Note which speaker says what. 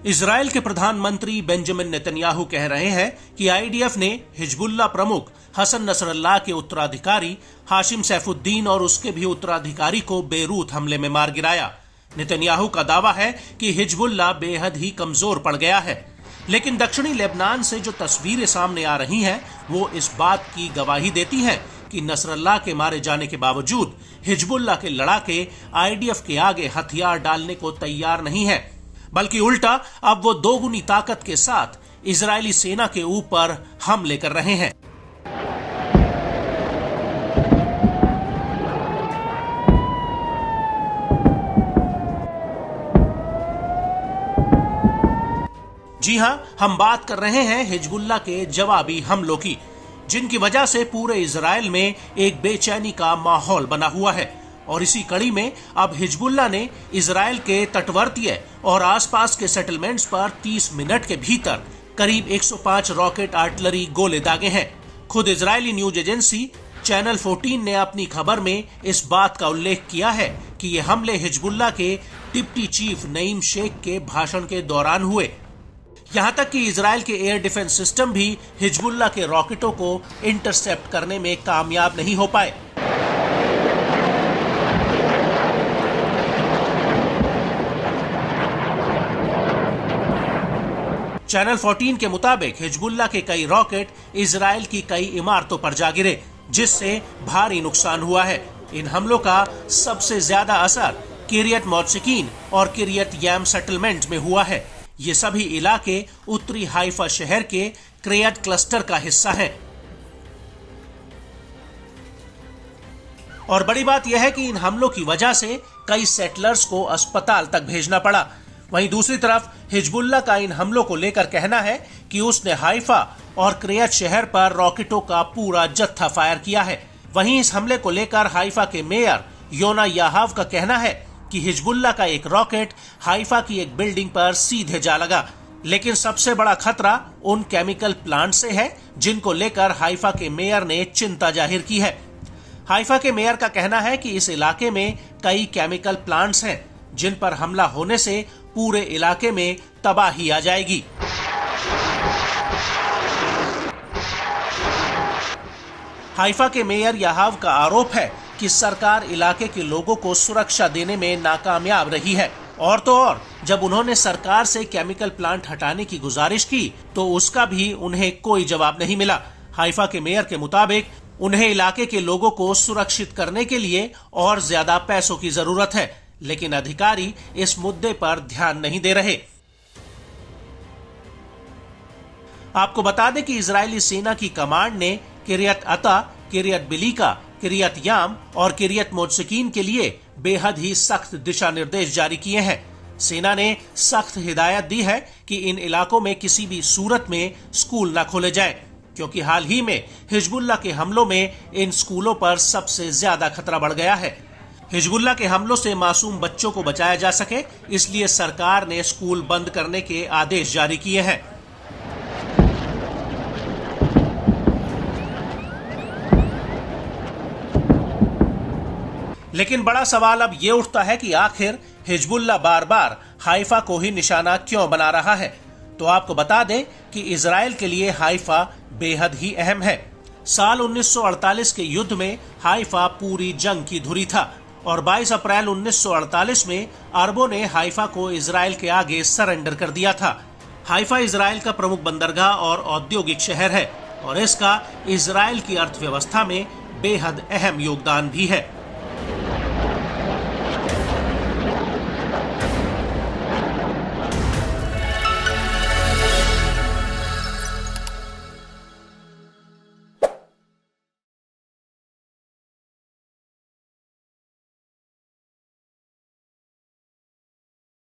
Speaker 1: Israel के प्रधानमंत्री Benjamin Netanyahu कह रहे हैं कि आईडीएफ ने हिजबुल्लाह प्रमुख हसन नसरल्लाह के उत्तराधिकारी हाशिम सैफुद्दीन और उसके भी उत्तराधिकारी को बेरूत हमले में मार गिराया। नेतन्याहू का दावा है कि हिजबुल्लाह बेहद ही कमजोर पड़ गया है, लेकिन दक्षिणी लेबनान से जो तस्वीरें सामने आ रही हैं वो इस बात की गवाही देती हैं कि नसरल्लाह के मारे जाने के बावजूद हिजबुल्लाह के लड़ाके आईडीएफ के आगे हथियार डालने को तैयार नहीं है, बल्कि उल्टा अब वो दोगुनी ताकत के साथ इजरायली सेना के ऊपर हमले कर रहे हैं। जी हां, हम बात कर रहे हैं हिजबुल्लाह के जवाबी हमलों की, जिनकी वजह से पूरे इजराइल में एक बेचैनी का माहौल बना हुआ है। और इसी कड़ी में अब हिजबुल्लाह ने इजराइल के तटवर्तीय और आसपास के सेटलमेंट्स पर 30 मिनट के भीतर करीब 105 रॉकेट आर्टिलरी गोले दागे हैं। खुद इजरायली न्यूज एजेंसी चैनल 14 ने अपनी खबर में इस बात का उल्लेख किया है कि ये हमले हिजबुल्लाह के डिप्टी चीफ नईम शेख के भाषण के दौरान हुए। यहां तक कि इजराइल के एयर डिफेंस सिस्टम भी हिजबुल्लाह के रॉकेटों को इंटरसेप्ट करने में कामयाब नहीं हो पाए। चैनल 14 के मुताबिक हिजबुल्लाह के कई रॉकेट इजराइल की कई इमारतों पर जा गिरे, जिससे भारी नुकसान हुआ है। इन हमलों का सबसे ज्यादा असर किरियत मौत्सिकीन और किरियत याम सेटलमेंट में हुआ है। ये सभी इलाके उत्तरी हाइफा शहर के क्रियत क्लस्टर का हिस्सा हैं। और बड़ी बात यह है कि इन हमलों की वजह से कई सेटलर्स को अस्पताल तक भेजना पड़ा। वहीं दूसरी तरफ हिजबुल्लाह का इन हमलों को लेकर कहना है कि उसने हाइफा और क्रियत शहर पर रॉकेटों का पूरा जत्था फायर किया है। वहीं इस हमले को लेकर हाइफा के मेयर योना याहाव का कहना है कि हिजबुल्लाह का एक रॉकेट हाइफा की एक बिल्डिंग पर सीधे जा लगा, लेकिन सबसे बड़ा खतरा उन केमिकल प्लांट से है जिनको लेकर हाइफा के मेयर ने चिंता जाहिर की है। हाइफा के मेयर का कहना है कि इस इलाके में कई केमिकल प्लांट्स हैं जिन पर हमला होने से पूरे इलाके में तबाही आ जाएगी। हाइफा के मेयर याहाव का आरोप है कि सरकार इलाके के लोगों को सुरक्षा देने में नाकामयाब रही है। और तो और जब उन्होंने सरकार से केमिकल प्लांट हटाने की गुजारिश की तो उसका भी उन्हें कोई जवाब नहीं मिला। हाइफा के मेयर के मुताबिक उन्हें इलाके के लोगों को सुरक्षित करने के लिए और ज्यादा पैसों की जरूरत है, लेकिन अधिकारी इस मुद्दे पर ध्यान नहीं दे रहे। आपको बता दें कि इजरायली सेना की कमांड ने किरियत अता, किरियत बिलीका, किरियत याम और किरियत मौत्सिकीन के लिए बेहद ही सख्त दिशा निर्देश जारी किए हैं। सेना ने सख्त हिदायत दी है कि इन इलाकों में किसी भी सूरत में स्कूल न खोले जाएं, क्योंकि हाल ही में हिजबुल्लाह के हमलों में इन स्कूलों पर सबसे ज्यादा खतरा बढ़ गया है। हिजबुल्लाह के हमलों से मासूम बच्चों को बचाया जा सके, इसलिए सरकार ने स्कूल बंद करने के आदेश जारी किए हैं। लेकिन बड़ा सवाल अब ये उठता है कि आखिर हिजबुल्लाह बार बार हाइफा को ही निशाना क्यों बना रहा है। तो आपको बता दें कि इजराइल के लिए हाइफा बेहद ही अहम है। साल 1948 के युद्ध में हाइफा पूरी जंग की धुरी था और 22 अप्रैल 1948 में अरबों ने हाइफा को इजराइल के आगे सरेंडर कर दिया था। हाइफा इजराइल का प्रमुख बंदरगाह और औद्योगिक शहर है और इसका इजराइल की अर्थव्यवस्था में बेहद अहम योगदान भी है।